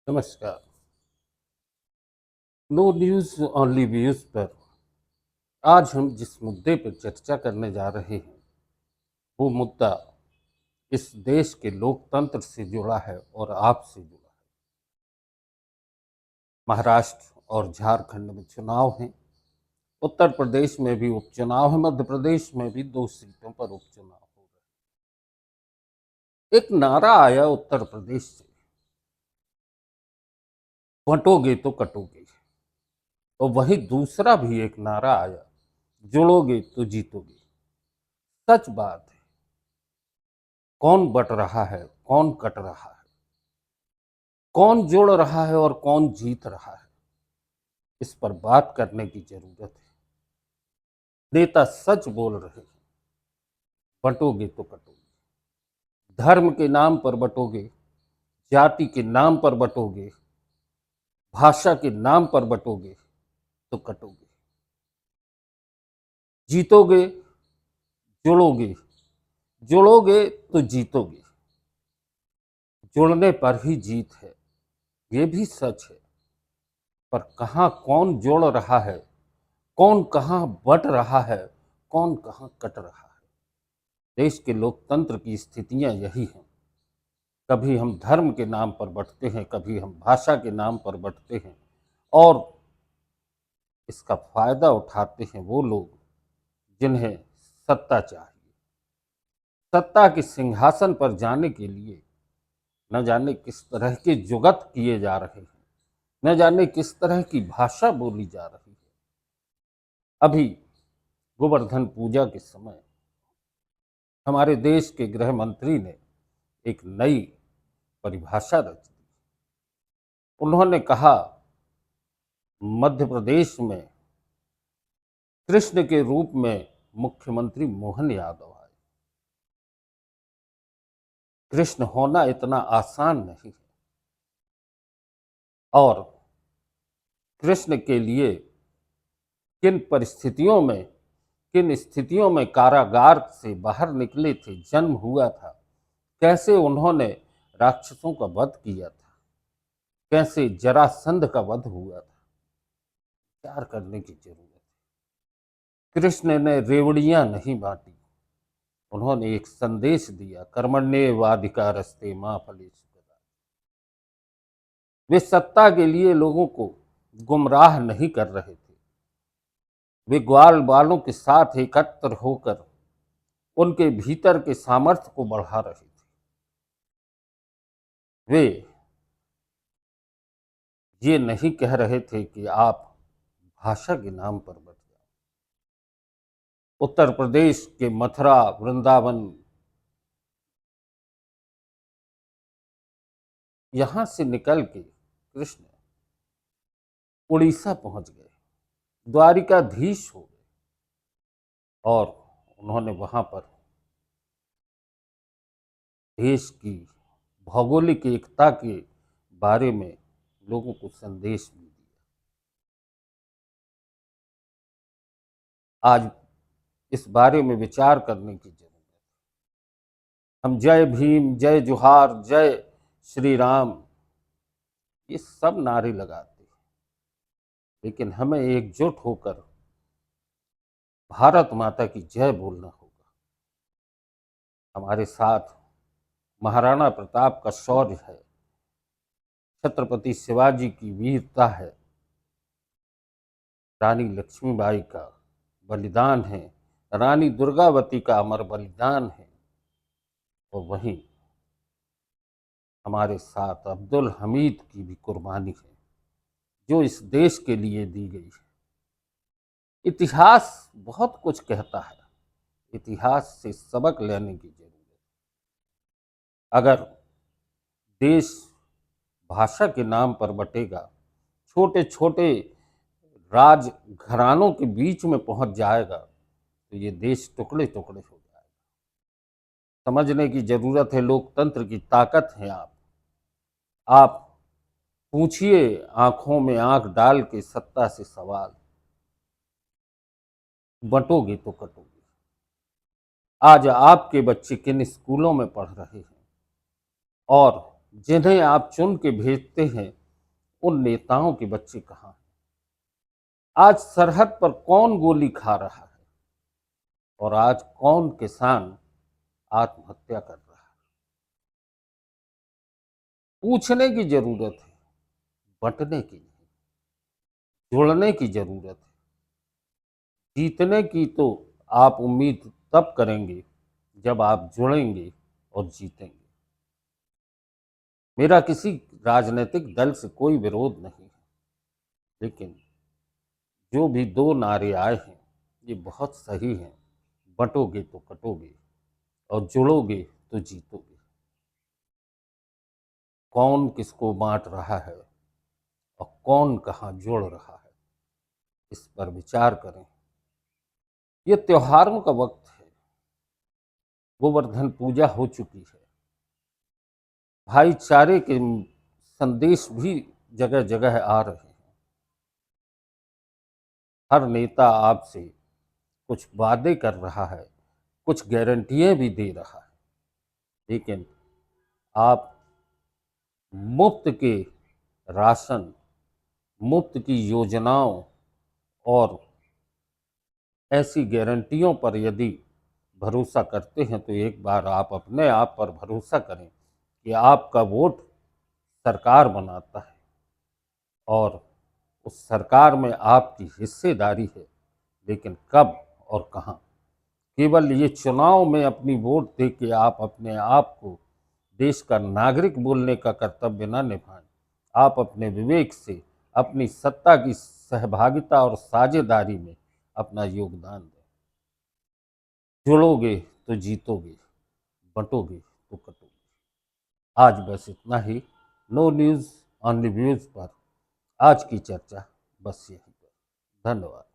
नमस्कार। No news only views पर आज हम जिस मुद्दे पर चर्चा करने जा रहे हैं वो मुद्दा इस देश के लोकतंत्र से जुड़ा है और आपसे जुड़ा है। महाराष्ट्र और झारखंड में चुनाव हैं। उत्तर प्रदेश में भी उपचुनाव है। मध्य प्रदेश में भी 2 सीटों पर उपचुनाव हो रहे हैं। एक नारा आया उत्तर प्रदेश से, बंटोगे तो कटोगे। और वही दूसरा भी एक नारा आया, जुड़ोगे तो जीतोगे। सच बात है, कौन बट रहा है, कौन कट रहा है, कौन जोड़ रहा है और कौन जीत रहा है, इस पर बात करने की जरूरत है। नेता सच बोल रहे हैं, बंटोगे तो कटोगे। धर्म के नाम पर बंटोगे, जाति के नाम पर बंटोगे, भाषा के नाम पर बंटोगे तो कटोगे। जीतोगे, जुड़ोगे, जुड़ोगे तो जीतोगे। जुड़ने पर ही जीत है, ये भी सच है। पर कहाँ कौन जोड़ रहा है, कौन कहाँ बट रहा है, कौन कहाँ कट रहा है, देश के लोकतंत्र की स्थितियां यही हैं। कभी हम धर्म के नाम पर बंटते हैं, कभी हम भाषा के नाम पर बंटते हैं, और इसका फायदा उठाते हैं वो लोग जिन्हें सत्ता चाहिए। सत्ता के सिंहासन पर जाने के लिए न जाने किस तरह के जुगत किए जा रहे हैं, न जाने किस तरह की भाषा बोली जा रही है। अभी गोवर्धन पूजा के समय हमारे देश के गृह मंत्री ने एक नई परिभाषा रच दी। उन्होंने कहा, मध्य प्रदेश में कृष्ण के रूप में मुख्यमंत्री मोहन यादव आए। कृष्ण होना इतना आसान नहीं है, और कृष्ण के लिए किन परिस्थितियों में, किन स्थितियों में कारागार से बाहर निकले थे, जन्म हुआ था, कैसे उन्होंने राक्षसों का वध किया था, कैसे जरासंध का वध हुआ था, विचार करने की जरूरत है। कृष्ण ने रेवड़ियां नहीं बांटी, उन्होंने एक संदेश दिया, कर्मण्येवाधिकारस्ते मां फलेषु कदाचन। वे सत्ता के लिए लोगों को गुमराह नहीं कर रहे थे, वे ग्वाल बालों के साथ एकत्र होकर उनके भीतर के सामर्थ्य को बढ़ा रहे थे। वे ये नहीं कह रहे थे कि आप भाषा के नाम पर बट जाओ। उत्तर प्रदेश के मथुरा, वृंदावन, यहां से निकल के कृष्ण उड़ीसा पहुंच गए, द्वारिकाधीश हो गए, और उन्होंने वहां पर देश की भौगोलिक एकता के बारे में लोगों को संदेश भी दिया। आज इस बारे में विचार करने की जरूरत है। हम जय भीम, जय जोहार, जय श्री राम, ये सब नारे लगाते हैं, लेकिन हमें एकजुट होकर भारत माता की जय बोलना होगा। हमारे साथ महाराणा प्रताप का शौर्य है, छत्रपति शिवाजी की वीरता है, रानी लक्ष्मीबाई का बलिदान है, रानी दुर्गावती का अमर बलिदान है, और वहीं हमारे साथ अब्दुल हमीद की भी कुर्बानी है जो इस देश के लिए दी गई है। इतिहास बहुत कुछ कहता है, इतिहास से सबक लेने की जरूरत है। अगर देश भाषा के नाम पर बटेगा, छोटे छोटे राज घरानों के बीच में पहुंच जाएगा, तो ये देश टुकड़े टुकड़े हो जाएगा। समझने की जरूरत है, लोकतंत्र की ताकत है। आप पूछिए आंखों में आंख डाल के सत्ता से सवाल, बंटोगे तो कटोगे। आज आपके बच्चे किन स्कूलों में पढ़ रहे हैं, और जिन्हें आप चुन के भेजते हैं, उन नेताओं के बच्चे कहाँ हैं? आज सरहद पर कौन गोली खा रहा है और आज कौन किसान आत्महत्या कर रहा है? पूछने की जरूरत है, बंटने की नहीं। जुड़ने की जरूरत है। जीतने की तो आप उम्मीद तब करेंगे जब आप जुड़ेंगे और जीतेंगे। मेरा किसी राजनीतिक दल से कोई विरोध नहीं है, लेकिन जो भी दो नारे आए हैं ये बहुत सही हैं। बंटोगे तो कटोगे और जुड़ोगे तो जीतोगे। कौन किसको बांट रहा है और कौन कहाँ जोड़ रहा है, इस पर विचार करें। ये त्योहारों का वक्त है। गोवर्धन पूजा हो चुकी है। भाईचारे के संदेश भी जगह जगह आ रहे हैं। हर नेता आपसे कुछ वादे कर रहा है, कुछ गारंटियां भी दे रहा है, लेकिन आप मुफ्त के राशन, मुफ्त की योजनाओं और ऐसी गारंटियों पर यदि भरोसा करते हैं तो एक बार आप अपने आप पर भरोसा करें कि आपका वोट सरकार बनाता है और उस सरकार में आपकी हिस्सेदारी है, लेकिन कब और कहाँ। केवल ये चुनाव में अपनी वोट दे के आप अपने आप को देश का नागरिक बोलने का कर्तव्य न निभाएं। आप अपने विवेक से अपनी सत्ता की सहभागिता और साझेदारी में अपना योगदान दें। जुड़ोगे तो जीतोगे, बंटोगे तो कटोगे। आज बस इतना ही। नो न्यूज़ ऑनली व्यूज़ पर आज की चर्चा बस यहीं पर। धन्यवाद।